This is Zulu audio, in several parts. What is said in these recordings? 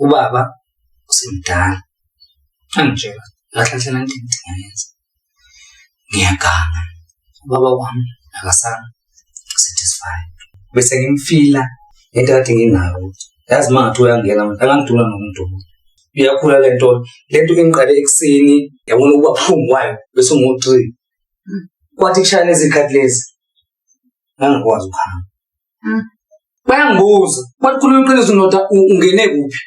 ubaba usemdala angitshela kahle nanti ngiyayeza ngiyaganga ubaba wami akasanga satisfied bese ngimfila into kade nginayo yazi mangathi uyangena manje angangidula nomuntu iyakhula lento engiqale ekseni yabona ukuba buhlungu wayo bese ngo3 kwathi kushaya lezi khathi lezi angikwazi ukuhamba bayangibuza bathi khuluma iqiniso ndoda ungene kuphi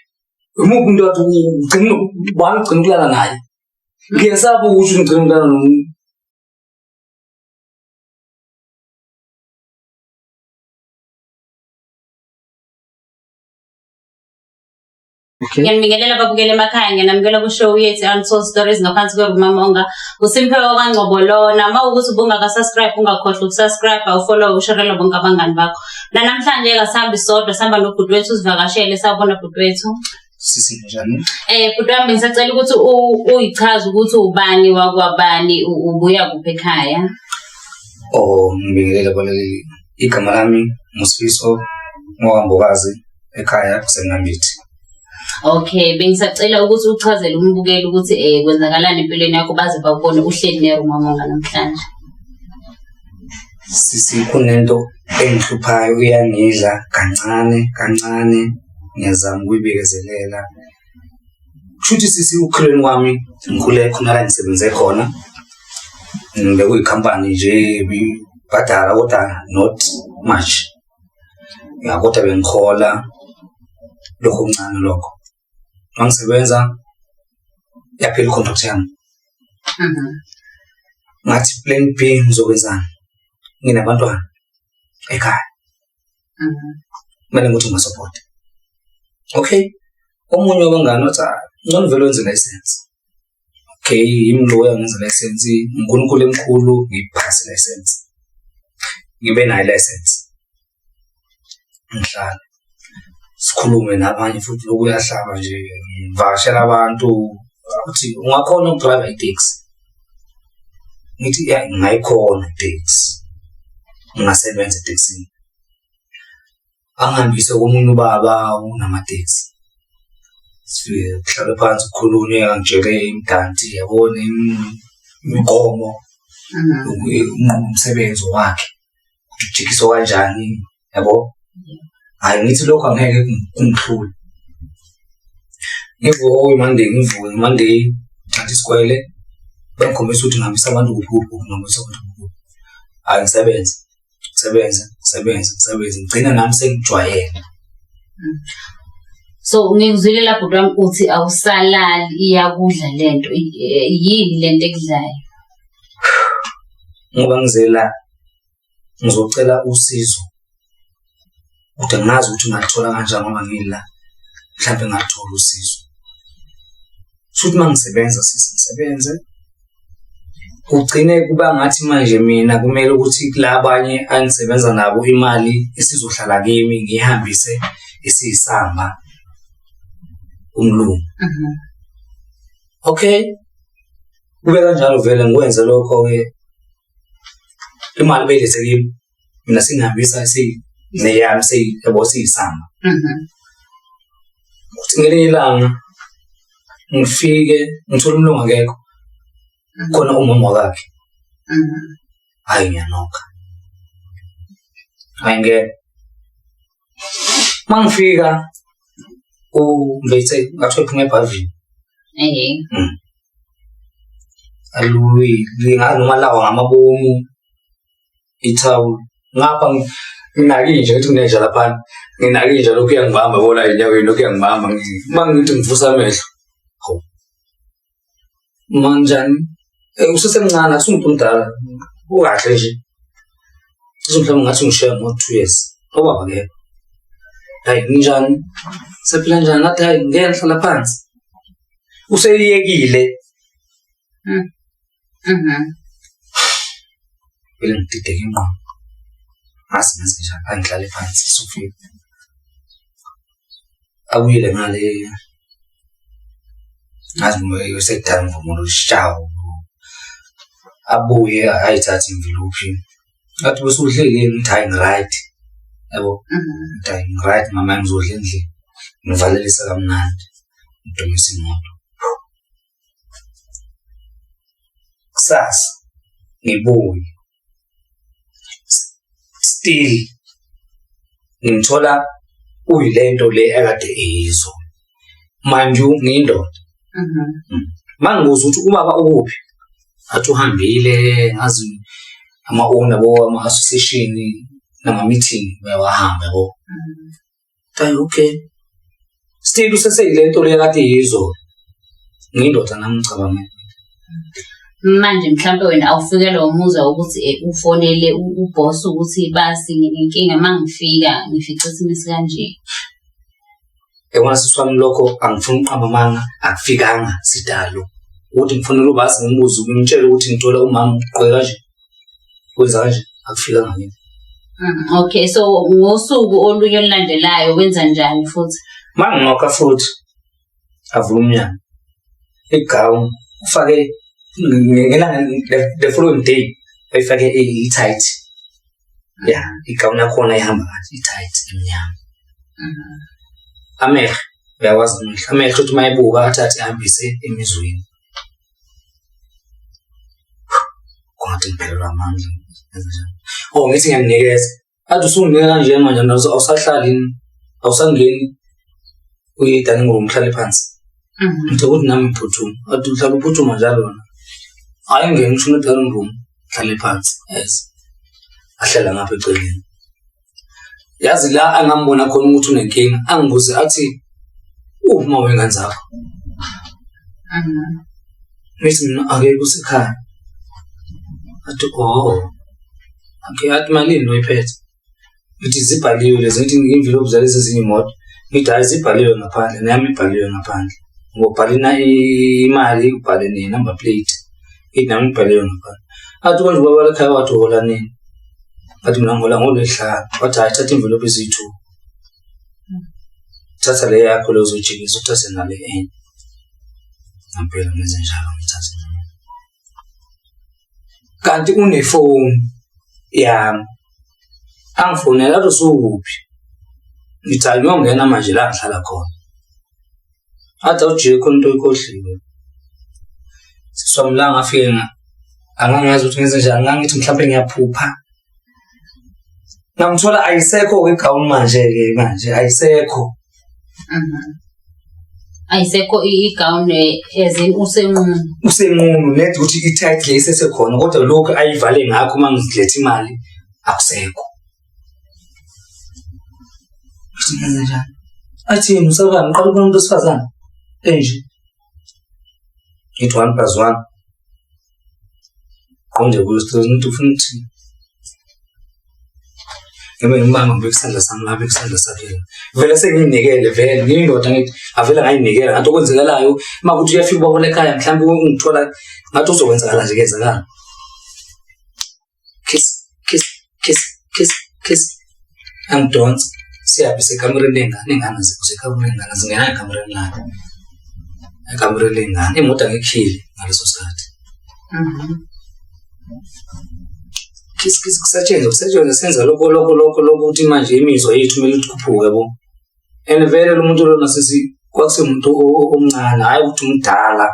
umuphi umuntu wathi ugcina ukulala naye ngiyasaba ukuthi ngigcina ukulala nomuntu Ngiyanibingelela babukela emakhaya ngiyanamukela ku-show yethu Untold Stories ngaphansi kweRumamonga uSimphiwe kaNgcobolona mawukuthi ubungaka-subscribe ungakhohlwa ukusubscribe ufollow usharela bonke abangani bakho namhlanje asihambi sodwa sihamba nobhuti wethu usivakashele sawubona bhuti wethu sisiphi njani bhuti wami ngisacela ukuthi uyichaze ukuthi ubani wakwabani ubuya kuphi ekhaya ngibingelela baleli igama lami Musifiso Mwambokazi ekhaya kuseNambithi. Okay, bengisacela ukuthi uchazele umbukeli ukuthi kwenzakalani empilweni yakho baze babone uhleli neRumamonga namhlanje. Sisi kunento engihluphayo iyangidla kancane ngiyazama ukuyibekezelela. Futhi sisi ukhuleni wami ngikhule khona la ngisebenze khona. Bekuyikhampani nje badala kodwa not much. Kodwa bengikhola lokho kuncane lokho. Mangisebenza yaphela contract yami. Ngathi plan B ngizokwenzani? Nginabantwana ekhaya. Kumele ukuthi ngisupport. Okay. Omunye wabangani wathi ngcono vele wenze license. Okay, imlo yangenza license, uNkulunkulu emkhulu ngiphase license. Ngibe nayo license. Ngihlala sikhulume nabanye futhi lokuyahlaba nje ngivashela abantu ukuthi ungakhona ukudrive itaxi ngithi ngayikhona itaxi ngingasebenza etaxini angihambise komunye ubaba unamateksi sifike kuhlala phansi ukukhulunywe angitshele imidanti yabona imigomo umsebenzi wakhe ujikiswa kanjani yabo hayi ngithi lokho angeke kungihlule ngivuke Monday ngathi isikwele bengikhombisa ukuthi ngihambisa abantu kuphi ngihambisa abantu kuphi hayi ngisebenza ngigcina nami sengijwayele. So ngikuzwile lapho bhuti wami uthi awusalali iyakudla lento yini lento ekudlayo ngoba ngizela ngizocela usizo ukuthi ngazi ukuthi ngalithola kanjani ngoba ngila mhlawumbe ngalithola usizo futhi mangisebenza sisebenze ugcine kuba ngathi manje mina kumele ukuthi kulabanye angisebenza nabo imali isizohlala kimi ngihambise isisamba umlungu. Okay, kube kanjalo vele ngikwenze lokho ke imali beyilethe kimi mina singihambisa neyami yabo siyisamba. Kuthi ngelinye ilanga ngifike ngithola umlungu akekho khona umama wakhe hayi ngiyanoka ayingeke mangifika ubethe ngathi uphuma ebhavini aluyi nginganoma lawa ngamabomu ithawu ngapha nginakije ukuthi kuneja lapha nginakije lokhu yangibamba bona enyaweni lokhu yangibamba mangithi ngivusa amehlo manjani usesemncane akusumuntu omdala ukahle nje mhlawumbe ngathi ngishiya ngo2 years obaba ke hayi njani sephila njani ngathi hayi ngeke ngihlala phansi useyiyekile vele ngidideke ingqondo asingenze njani angihlale phansi sufika abuyele ngale ngazi usekudala mvumo loshawo abuye ayithatha imvilophi ngathi bese uhleli ngithi hayi right yabo hayi right mama ngizodla endlini ngivalelisa kamnandi ngidumisa imoto. Kusasa ngibuye still ngimthola uyilento le akade eyizo manje ngiyindoda. Mangibuza ukuthi ubaba ukuphi athi uhambile ngazi ama-owner ama-association nama-meeting bayawahamba yabo. Okay still useseyilento le akade eyizo ngiyindoda nami ngicabanga manje mhlambe wena awufikelwa umuzwa ukuthi ufonele uboss ukuthi basi nginenkinga mangifika ngifica isimo esikanje. Yabona siswami lokho angifuni uqamba amanga akufikanga sidalo ukuthi ngifonela ubasi ngimbuze ngimtshela ukuthi ngithola umama uqhwe kanje kwenza kanje akufikanga yini. Okay so ngosuku olunye olulandelayo wenza njani futhi? Manginqoka futhi avula umnyango igown ufake ngelanga the following day ayifake i-tight. Yeah igown yakhona ihamba kahle i-tight emnyama. Amehlo uyawazi amehlo ukuthi mayibuka athathe ahambise emizweni. Konke ngiphelelwa amandla kanjani. Oh ngithi ngiyanikeza athi usunginika kanje manje awusahlali awusangeni uyidani ngomhlale phansi. Ngithe ukuthi nami ngiphuthuma athi uhlala uphuthuma njalo wona. Hayi ngeke ngisho ukuthi room hlale phansi yes ahlala ngapha eceleni. Yazi la angambona khona ukuthi unenkinga angibuze athi uma wenza zakho. Ngithi mina ake kusekhaya athi ake athi malini noyiphethe ngithi zibhaliwe lezi ngithi envelope zalezi ezinye imoto ngithi hayi zibhaliwe ngaphandle nami ibhaliwe ngaphandle ngobhalina imali ubhale ne-number plate nami ibhaliwe ngaphandle athi konje ubaba lekhaya wathi uhola nini athi mina ngihola ngoLwesihlanu wathi hayi thatha envelope ezi-2 thatha le yakho le uzojikisa uthathe nale enye ngempela ngenze njalo ngithathe kanti unefoni yami angifonela athi usukuphi ngithi ngiyongena manje la ngihlala khona athi awujike khona into oyikhohliwe siswami la ngafike angangazi ukuthi ngenze njani ngangithi mhlawumbe ngiyaphupha ngamthola ayisekho igown manje ayisekho. Ayisekho igown ezin usenqunu net ukuthi i-tight le isesekhona kodwa lokho ayivale ngakho mangidlethe imali akusekho. Ngenze njani athi umsakani uqala ukubona umuntu osifazane enje ngithi 1+1 konje kuyostoza umuntu ufuna ukuthi ngibe ngimama ngibekusandla sami lapha ekusandla sakhe vele sengiyinikele vele ngiyindoda ngithi avela ngayinikela ngathi okwenzekalayo makuthi uyafika ubaba lekhaya mhlawumbe ungithola ngathi uzokwenzakala nje kezakala kiss angidonsa siyabe sekamereni lengane sekamereni lengane zingena ekamereni lami ekamereni lengane imoto angikhili ngaleso sikhathi. Kusetshenzwa senza lokho ukuthi manje imizwa yethu kumele ikhuphuke yabo. And vele lo muntu lona kwakusemuntu omncane hayi ukuthi umdala.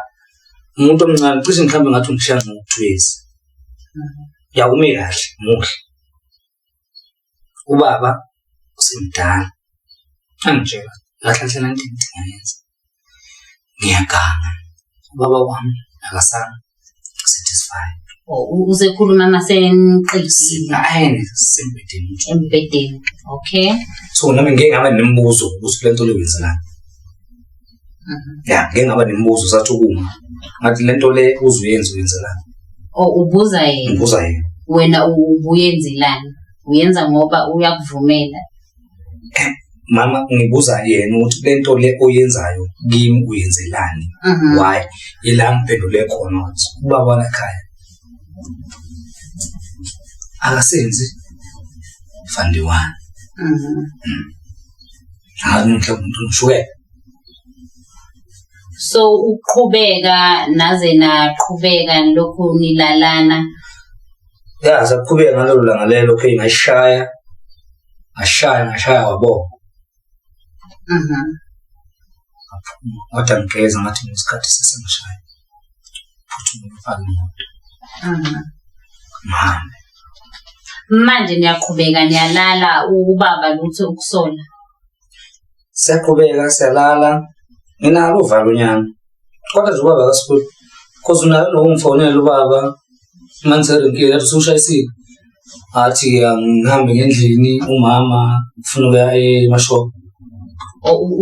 Umuntu omncane cishe mhlawumbe ngathi ungishiya ngo-20. Yakume kahle muhle. Ubaba usemdala. Angitshela kahle ngingayenza. Ngiyaganga. Ubaba wami akasanga satisfied. Usekhuluma maseniqedile ayini sembedeni okay so nami ngeke ngaba nemibuzo ukuthi lento le wenzani. Yeah ngeke ngaba nemibuzo sathi ukuma ngathi lento le uzuyenza wenzani. Ubuza yena wena ubuyenzelani uyenza ngoba uyakuvumela. Mama ngibuza yena ukuthi lento le oyenzayo kimi uyenzelani why ila ngiphendule khona ukuthi ubaba lakhaya akasenzi fandiwana. So uqhubeka naze naqhubeka lokhu nilalana. Yeah sakuqhubeka ngalolu langa lelo okay ngashaya wabo. ngaphuma kodwa ngigeza ngathi ngesikhathi sesengishaya phuthuma ufaka imoto manje manje niyaqhubeka niyalala ubaba lutho ukusola siyaqhubeka siyalala nginalo uvalo nyana kodwa nje ubaba akasiphuthi cause unayo nokumfonela ubaba manje renkile athi ushayisile athi ngihambe ngendlini umama ufuna ukuya emashop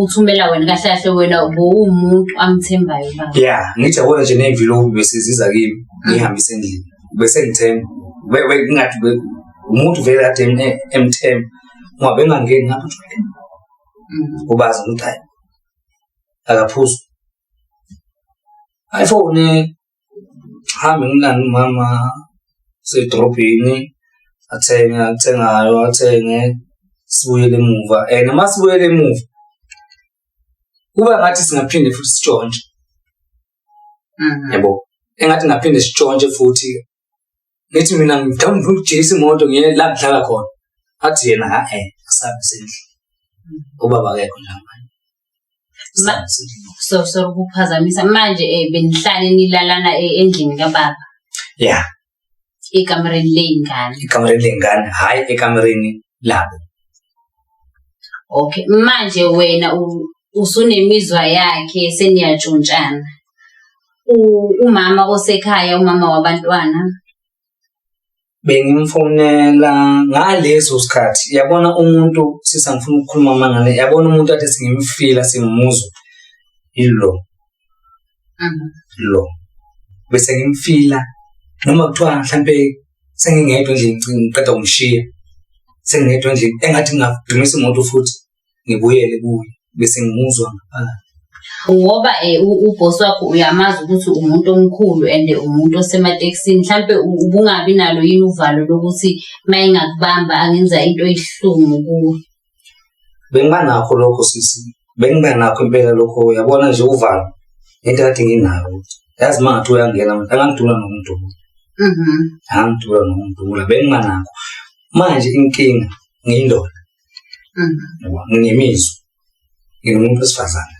uthumela wena kahle kahle wena umuntu amthembayo baba yeah ngithi yabona nje neenvelope bese ziza kimi ngihambisa endlini bese ngithemba ngathi umuntu vele ade emthemba ngoba bengangeni ngapha ubazi ukuthi hayi akaphuzu iPhone hambe ngilana umama sedrobheni athenge sibuyele emuva noma sibuyele emuva kuba ngathi singaphinde futhi sitshontshe yabo engathi ngaphinde sitshontshe futhi ngithi mina ngidambe ukujisa imoto ngiye la ngihlala khona athi yena asabe sendle ubaba akekho nje so kuphazamisa manje benihlale nilalana endlini kababa yeah ekamereni lengane hayi ekamereni labo okay manje wena usunemizwa yakhe seniyatshontshana umama osekhaya umama wabantwana bengimfonela ngaleso sikhathi yabona umuntu sisangifuna ukukhuluma mangane yabona umuntu athi singimfila singimuzwa ilo lo bese ngimfila noma kuthiwa mhlambe sengingedwa nje ngiqeda umshiya sengingedwa nje engathi ngingagcimisa imoto futhi ngibuyele kuye bese ngimuzwa ngoba uboss wakho uyamazi ukuthi umuntu omkhulu and umuntu osemateksini mhlambe ubungabi nalo yini uvalo lokuthi mayingakubamba angenza into ehlungu kuwe benganakho lokho sisi benganakho impela lokho yabona nje uvalo into kade nginayo yazi mangathi uyangena angangidula nomuntu angidula nomuntu benganakho manje inkinga ngiyindoda yabo nginemizwa ngimuntu osifazana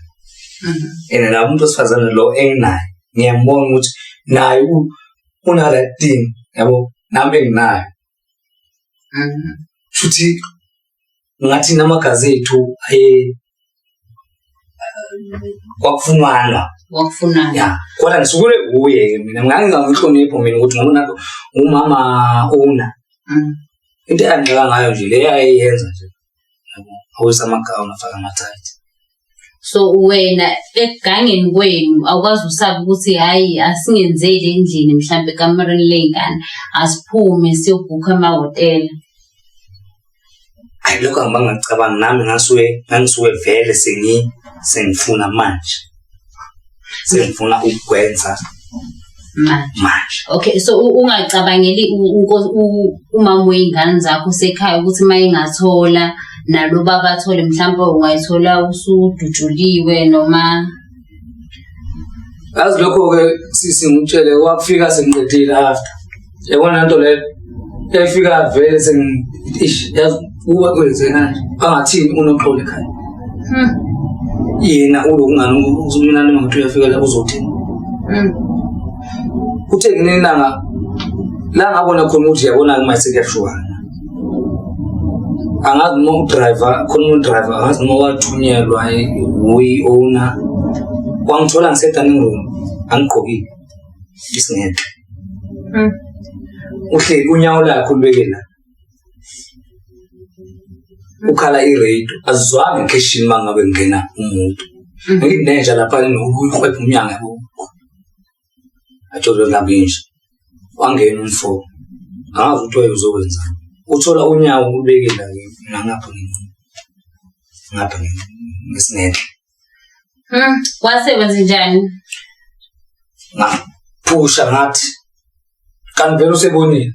la umuntu osifazana lo enginayo ngiyambona ukuthi naye unala thing yabo nami enginayo futhi ngathi namagazi ethu kwakufunwana ya kodwa ngisukule kuye mina ngangingahlonipho mina ukuthi ngoba nakho umama una into engicela ngayo nje le yayenza nje yabo awisa amagawuni afaka amathayithi so wena egangeni kwenu awukwazi usabe ukuthi hayi asingenzeli endlini mhlambe kamereni lengane asiphume siyobhukha amahotela ayilokho ngibangacabanga nami ngisuke vele sengifuna manje sengifuna ukwenza manje okay so ungacabangeli umama weingane zakho sekhaya ukuthi mayingathola nalo baba athole mhlawumbe ungayithola usudujuliwe noma azi lokho ke sisingutshele wakufika sengiqedile after yabona into le efika vele uba kwenzena angathini unoxolo ekhaya yena ulokungani uzumina noma ngathi uyafika la uzothini uthe nginelanga la ngabona khona ukuthi yabona kumayise kuyashuwana angazi noma udriver khona udriver angazi noma wathunyelwa uyi owner wangithola ngisedaning room angigqokile isingeke uhleli unyawo lakho lubekela ukhala iradio azizwanga ekheshini mangabe ngena umuntu ngineja lapha nokuyikhwepha umnyanga yabo athola ngabinje wangena umfo angazi ukuthi uyezokwenza uthola unyawo ubekela ngapha ngesineke wasebenza njani ngaphusha ngathi kanti vele usebonile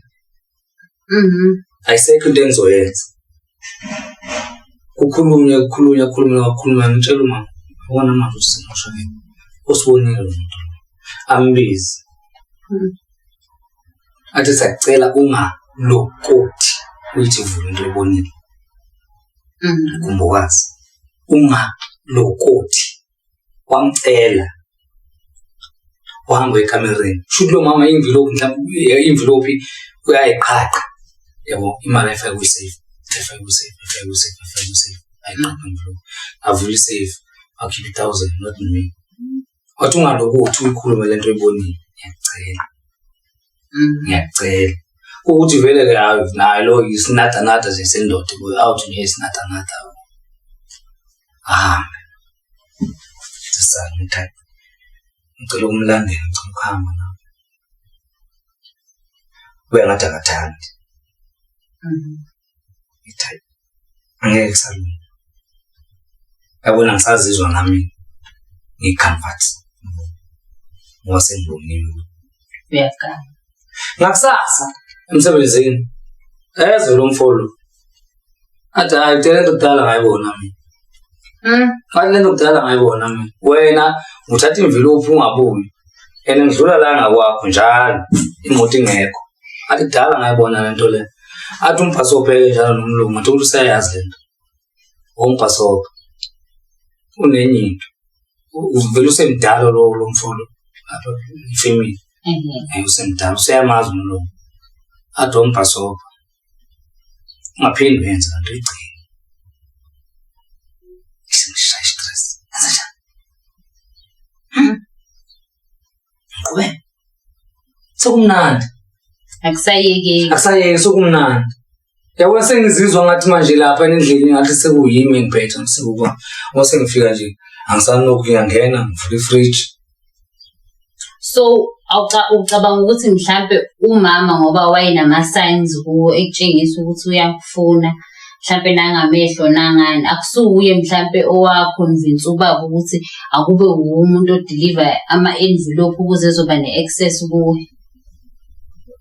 ayisekho into engizoyenza kukhulunywa ngitshela uma ubona manje usemoshakeni usibonile lo muntu ambizi athi sacela ungalokoti uyithi vula into ebonile kumbokazi ungalokoti wamcela wahamba ekamereni shuthi lo mama envelope uyayiqhaqa yabo imali ayifake kwi-safe ayiqhaqa envelope avula i-safe akhipha 1,000 not me wathi ungalokuthi uyikhulume lento oyibonile ngiyacela ukuthi vele ke nayo lo isinata nje sendoda out nje isinata sisana ngicela ukumlandela ngicela ukuhamba nawe uyangathi akathandi ithi angeke kusalunga yabona ngisazizwa nami ngicomfort ngoba sengibonile uyakala ngakusasa emsebenzini ezwe lo mfolo athi hayi lento kudala ngayibona mina lento kudala ngayibona mina wena uthatha envelope ungabuyi and ngidlula la ngakwakho njalo imoto ingekho athi kudala ngayibona lento le athi umphasopheke njalo nomlungu athi usayazi lento umphasopheke unenye into uvela usemdala lo mfolo lapha ifamily usemdala useyamazi umlungu athi umphasopheke ungaphindi wenza lento igcine isishaya stress enza Ngqube sekumnandi akusayeki sekumnandi yabona sengizizwa ngathi manje lapha endlini ngathi sekuyimi ngiphethe ngisekuba ngoba sengifika nje angisanokuya ngena ngivula ifridge so ucabanga ukuthi mhlambe umama ngoba wayinama signs kuwo ekutshengisa ukuthi uyakufuna mhlambe nangamehlo nangani akusuye mhlambe owaconvince ubaba ukuthi akube umuntu odeliver ama-envelope ukuze ezoba ne-access kuwe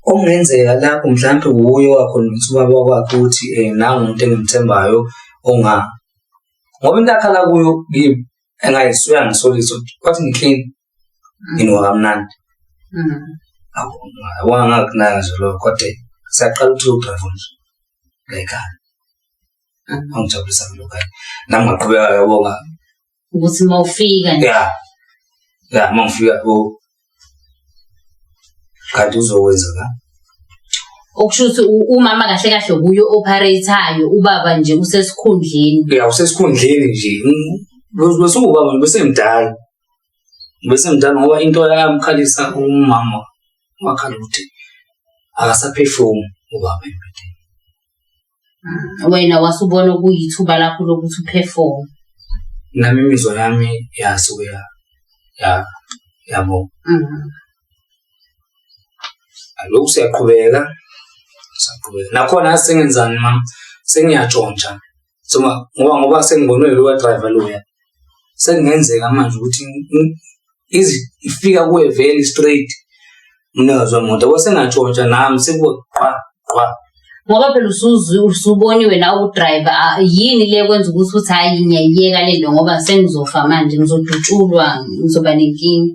okungenzeka lapho mhlambe uye waconvince ubaba wakhe ukuthi nangu umuntu engimthembayo ngoba into akhala kuyo kimi engayisuya ngisolisa kwathi ngiclean nginokamnandi wangakunaka nje lo kodwa siyaqala ukuthi udrive nje ngekhaya angijabulisa lokho nami ngaqhubeka yabonga ukuthi mawufika nje ya mangifika kanti uzokwenza la okusho ukuthi umama kahle kahle kuyo operatoryo ubaba nje usesikhundleni usesikhundleni nje bese ubaba besemdala ngoba into yamkhalisa umama wakhala ukuthi akasaphefumi ubaba empetheni wena wasubona kuyithuba lakho lokuthi uperform nami imizwa yami yasuke yabo aloku siyaqhubeka nakhona sengenzani mama sengiyatshontsha ngoba sengibonwe lo driver loya sengenzeka manje ukuthi ifika kuwe very straight mnazwa umuntu wasengantshontsha nami sekuqwa ngoba phela usuboniwe nawe udriver yini le kwenza ukuthi uthi hayi ngiyayiyeka lento ngoba sengizofa manje ngizodutshulwa ngizoba nenkingi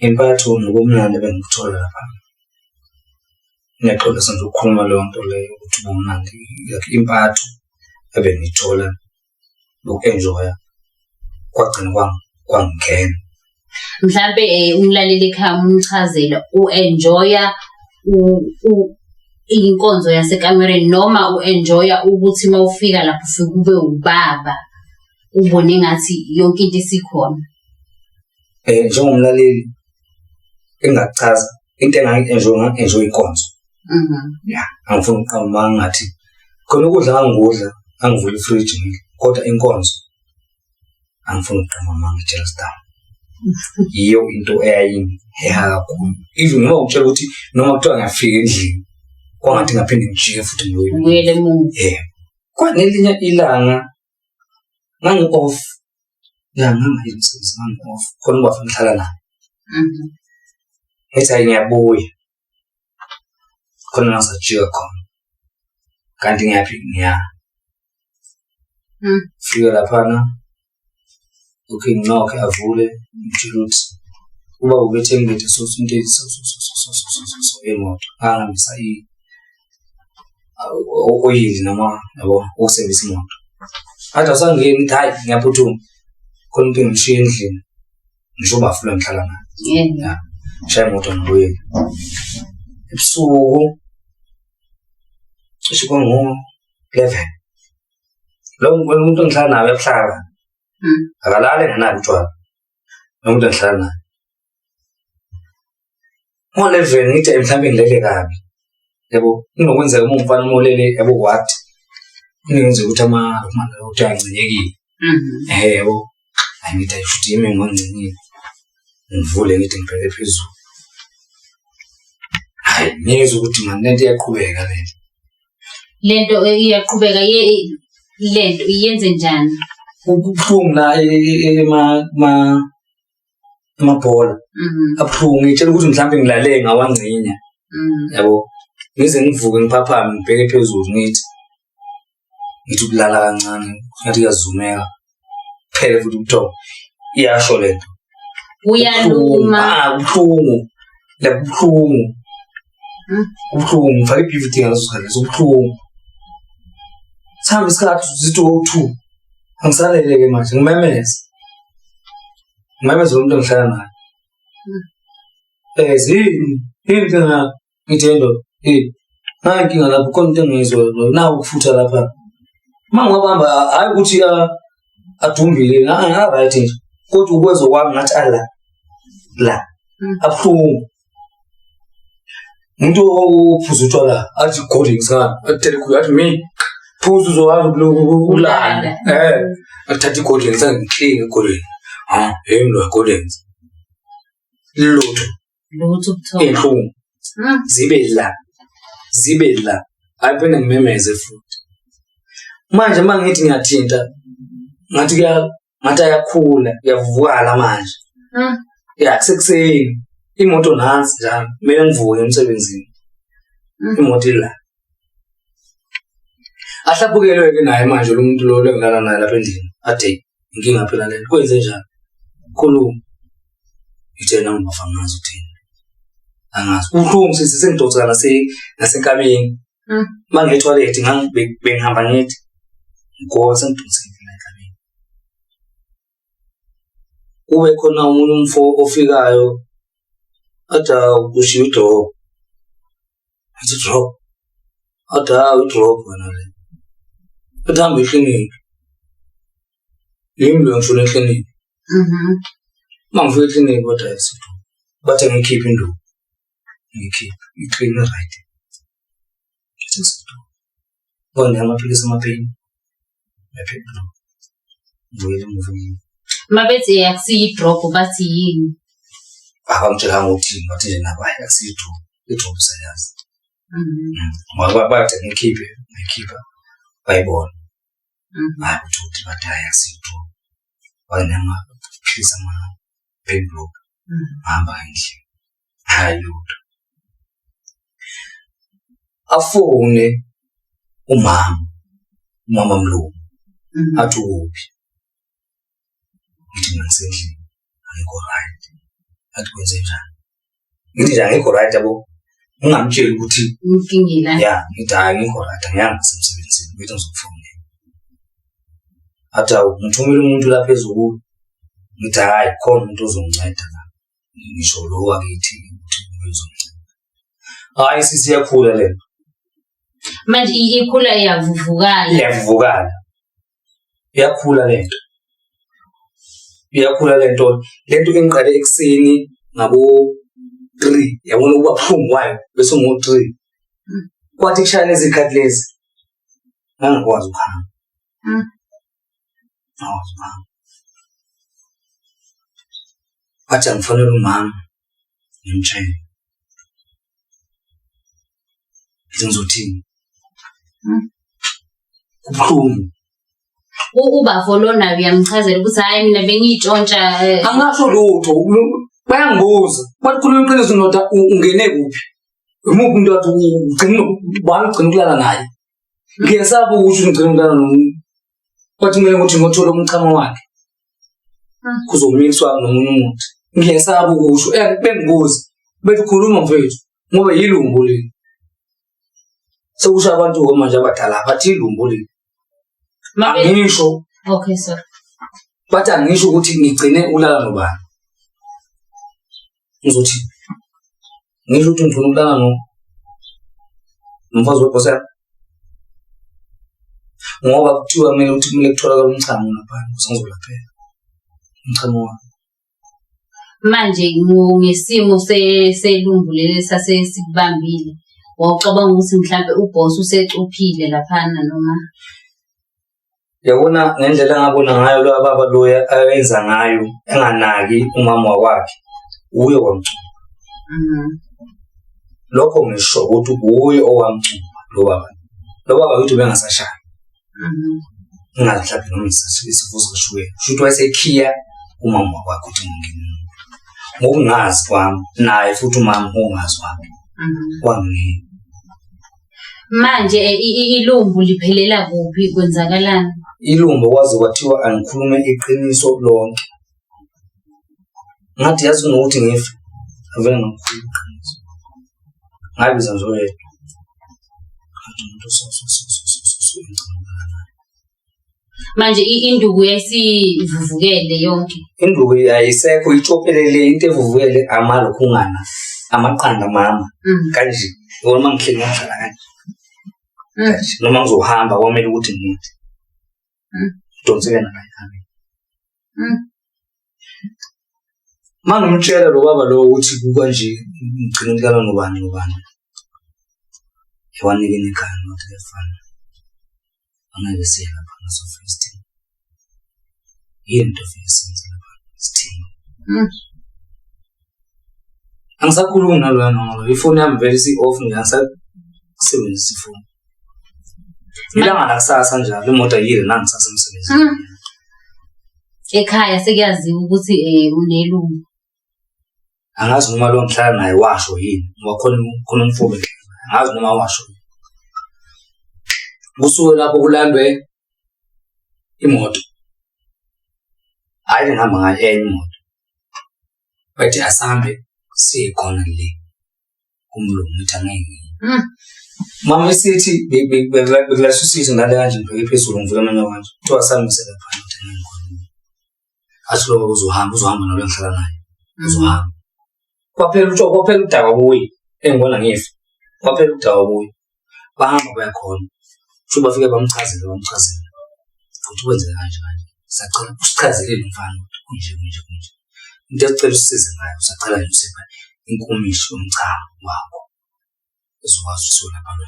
impatho nokumnandi bengikuthola lapha ngiyaxolisa nje ukukhuluma leyo nto leyo ukuthi bomnandi impatho ebengithola noku-enjoya kwagcina kwangingena mhlambe umlaleli ekhaya umchazela u-enjoya inkonzo yasekamereni noma u-enjoya ukuthi mawufika lapho ufike ube ubaba ubone ngathi yonke into isikhona njengomlaleli engachaza into engayi-enjoy inkonzo angifuni ukuqamba ngathi khona ukudla angivula ifridge kodwa inkonzo angifuni ukuqamba ngitshela down yiyo into eyayiheha kakhulu even noma ukutshela ukuthi noma kuthiwa ngiyafika endlini kwangathi ngaphinde ngijike futhi ngiyele emuva kwanelinye ilanga ngangi-off ngangayensebenzi ngangi-off khona ubafuna ngihlala naye ethi hayi ngiyabuya khona ngasajika khona kanti ngiyaphi fika laphana okay nginoke avule ngitshela ukuthi ubaba ubethe ngibethe into emoto angihambisa oyili noma yabo ukusebenzisa imoto athi asangeni hayi ngiyaphuthuma khona into engishiya endlini ngisho bafuna ngihlala naye ya shaya imoto ngibuye ebusuku cishe ngo 11 lo umuntu engihlala naye uyabuhlala akalale ngenalo utshwala lo muntu engihlala naye ngo 11 ngithi mhlambe ngilele kabi yabo kunokwenzeka uma umfana molele yabo what ngiyenze ukuthi ukuthi angcinyekile yebo angithi ayishuthi ime ngongcinyekile ngivule ngithi ngibheke phezulu hayi ngizwe ukuthi manje lento iyaqhubeka lento iyaqhubeka lento iyenze njani ubuhlungu la emabhola abuhlungu ngitshela ukuthi mhlambe ngilale ngawangcinya yabo ngize ngivuke ngiphaphame ngibheke phezulu ngithi ukulala kancane ngathi yazumeka phela futhi ubuthongo iyasho lento uyaluma ubuhlungu la ubuhlungu ubuhlungu mfake i-PVD ngaso sikhathi ubuhlungu sihamba isikhathi zithi o2 angisaleleke manje ngimemeza lo muntu engihlala naye zini inkinga ngithendo hayi inkinga lapho khona into engizwa nawo ukufutha lapha mangabamba hayi ukuthi adumbile right nje kodwa ukwezo kwami ngathi la abuhlungu umuntu ophuza utshwala athi coding sana atele khulu athi me phuza uzowazi ukulala athatha i-coding sangiklinga i-coding lo coding lutho inhlungu zibe la ayipena ngimemeze futhi manje mangithi ngiyathinta ngathi ayakhula yavukala manje kusekuseni imoto nansi njalo kumele ngivuke emsebenzini imoto la ahlaphukele-ke naye manje lo muntu lo engilala naye lapha endlini ade inkinga phela lento kwenze njani khuluma ngitshena ngibafa ngazi uthini angazi ubuhlungu sengidonseka nasenkameni mangiye etoilet bengihamba ngithi ngoba sengidonsekile la enkameni kube khona umuntu umfo ofikayo athi ushiya idrop athi drop athi udrop wena le athi hamba eklinikhi yimi lo ngishona eklinikhi mangifika eklinikhi kodwa ayisitho bathe ngikhiphe induku ngikhiphe i-clean right bona amaphilisi amaphini yaphela ngiyele movie mabethi akusiyi-drop bathi yini abamtshela ngokuthi bathi nje nabaye akusiyi-drop i-drop sayazi bathe ngikhipha bayibona hayi ukuthi bathi hayi akusiyi-drop banamaphilisi ama-pain block hamba endlini hayi lutho afone umama mlungu athi ukuphi ngithi ngisendlini angikho right athi kwenze njani ngithi nje angikho right yabo ungamtsheli ukuthi inkingila ngithi angikho right angiyanga semsebenzini ngithi ngizokufonela athi ngithumela umuntu lapha ezulu ngithi hayi khona umuntu ozonginceda la ngisho lo wakithi ukuthi uzonginceda hayi sisi yakhula lento manje ikhula iyavuvukala lento engiqale ekseni ngabo 3 yabona ukuba buhlungu wayo bese ngo 3 kwathi kushaya izikhathi lezi angikwazi ukuhamba athi ngifonela umama ngimtshela ngizothini kubuhlungu ubafo lona uyamchazela ukuthi hayi mina bengiyitshontsha angasho lutho bayangibuza bathi khuluma iqiniso ndoda ungene kuphi umuphi umuntu wathi ugcina ukulala naye ngiyasaba ukuthi ngigcina ukulala nomuntu bathi kumele ukuthi ngothola umchamo wakhe kuzomiswa nomunye umuntu ngiyasaba ukusho bengibuza bethi khuluma mfethu ngoba yilumbu leli sekusha abantu manje abadala bathi ilumbu leli angisho okay sir Bathi angisho ukuthi ngigcine ulala nobani. Ngizothi ngisho ukuthi ngifuna ukulala nomfazi webhosa ngoba kuthiwa kumele ukuthi kumele kutholakale umchamo lapha ngizolaphela umchamo wami. Manje ngesimo selumbu leli sasesikubambile wacabanga ukuthi mhlambe uboss usecuphile laphana noma yabona ngendlela ngabona ngayo lo baba lo ayenza ngayo enganaki umama wakhe uye wamcupha. Lokho ngisho ukuthi uye owamcupha lo baba uthi bengasashaya. Ngingahlaphi noma isifuzo shuwe futhi wayesekhiya umama wakhe ukuthi ngingini ngokungazi kwami naye futhi umama ongazi kwami wangini. Manje ilumbu liphelela kuphi kwenzakalani? Ilumbu kwaze kwathiwa angikhulume iqiniso lonke. Ngathi yazi ukuthi ngife avele ngakhuluma iqiniso. Ngabiza nje oyedwa. Ngathi umuntu manje induku yasivuvukele yonke. Induku ayisekho itshophelele into evuvukele amalokhu ungana amaqanda mama kanje noma ngihleli ngihlala kanje. Noma ngizohamba kwamele ukuthi ngithi donseke nakayihambe. Mangimtshela lo baba lo ukuthi kukanje ngigcina ukala nobani ewanikene ekhaya nothi lefana angeke siye lapha ngaso first into fesinze lapha sithini. Angisakhulumi nalwana ngoba ifoni yami vele off ngiyakusebenzisa ifoni. Ilanga lakusasa njalo imoto ayile nangisasa emsebenzini. Ekhaya sekuyaziwa ukuthi unelungu. Angazi noma lo ngihlala naye washo yini ngoba khona umfobe. Angazi noma washo. Kusuke lapho kulandwe imoto. Hayi ngihamba ngayo enye imoto. Bathi asambe sikhona le kumlungu uthangeke. Mama isithi bekulasusiza ngale kanje ngibheke phezulu ngivuka amanye abantu. Kuthiwa sambise lapha uthangeke khona. Asho lo uzohamba nalo ngihlala naye. Uzohamba. Kwaphela udaba kuyi engibona ngifa. Kwaphela udaba kuyi. Bahamba bayakhona. Futhi bafike bamchazele. Futhi wenze kanje. Sacela usichazele umfana ukuthi kunje. Into esicela usize ngayo usaqala nje usipha inkomishi yomchamo wakho. Uzokwazi usona lapha.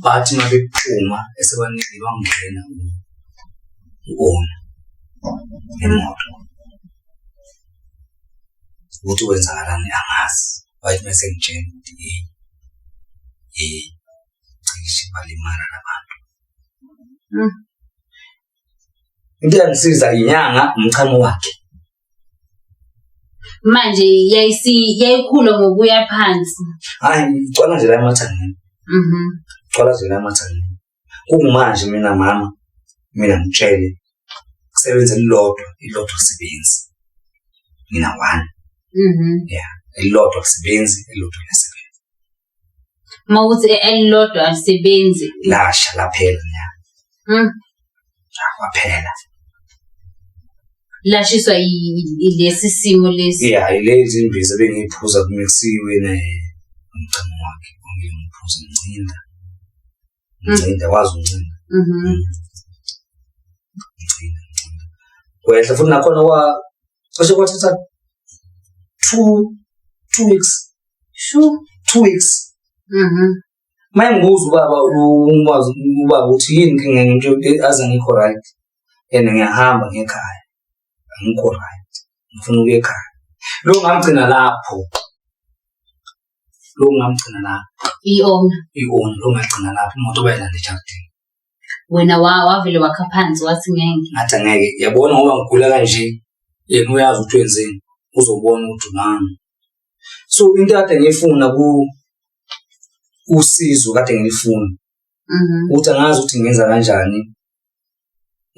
Bathi mabephuma esebanike bangena uona emoto. Ukuthi wenzakalani angazi. Bathi mase ngitshela ukuthi cishe balimala labantu. Into yangisiza inyanga umchamo wakhe. Manje yayikhula ngokuya phansi. Hayi ngicela nje la emathangeni. Ngicela nje la emathangeni. Kumanje mina ngitshele kusebenza ilodwa kusebenzi. Mina one. Yeah, ilodwa kusebenzi lesebenzi. Mawuthi elilodwa alisebenzi lasha laphela nya. Kwaphela. Lashiswa ilesi simo lesi. Yeah, ilezi imbiza bengiphuza kumixiwe umchamo wakhe ngiyiphuza ngcinda. Ngcinda wazi ngcinda. Ngcinda. Kwehla futhi nakhona cishe kwathatha 2 weeks. Sure. 2 weeks. Mayenguzwa ubaba uthi yini inkinga nje aze ngikho right. Yena ngiyahamba ngekhaya. Angikho right. Ngifuna ukuya ekhaya. Lo ngamgcina lapho. I-owner lo ngagcina lapho imoto bayilanda eJardini. Wena wavele wakha phansi wathi ngeke. Ngathi ngeke yabona ngoba ngigula kanje yena uyazi ukuthi wenzeni uzobona ukuthi nami. So into kade ngifuna usizo kade ngilifuna. Uthi angazi ukuthi ngenza kanjani.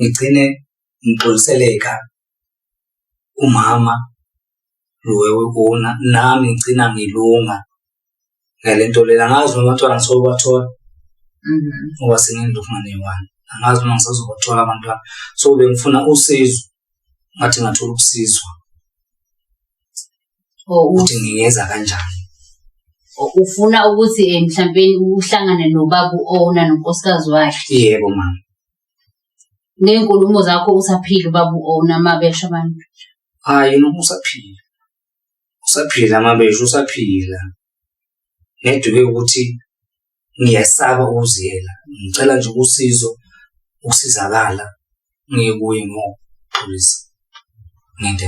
Ngigcine ngixoliseleka umama lo wewona nami ngicina ngilunga ngalento lela ngazi noma bathola ngisobathola ngoba sengindofumane one angazi uma ngisazobathola abantwana. So bengifuna usizo ngathi ngathola ukusizwa ukuthi ngiyenza kanjani. Ufuna ukuthi mhlambe uhlangane nobaba u-owner nonkosikazi wakhe? Yebo mama. Ngenkulumo zakho usaphila ubaba u-owner mabesha abantu? Hayi noma usaphila. Usaphila mabesha usaphila. Nedwe ukuthi ngiyasaba ukuziyela. Ngicela nje usizo ukusizakala ngikuye ngokuxolisa ngento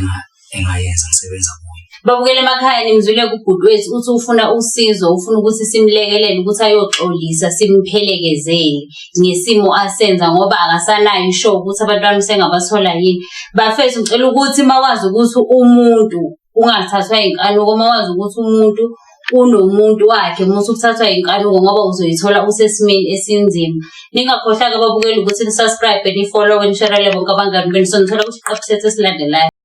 engayenza ngisebenza kuyo. Babukele emakhaya nimzwile kubhuti wethu uthi ufuna usizo, ufuna ukuthi simlekelele ukuthi ayoxolisa simphelekezele ngesimo asenza ngoba akasanayo isho ukuthi abantwana usengabathola yini. Bafethu ngicela ukuthi mawazi ukuthi umuntu ungathathwa inkanuko, mawazi ukuthi umuntu unomuntu wakhe musu ukuthathwa inkanuko ngoba uzoyithola usesimeni esinzima. Ningakhohlanga babukele ukuthi ni-subscribe, ni-follow, ni-share bonke abangani benu. So ngithola ukuthi iqeqesho esilandelayo.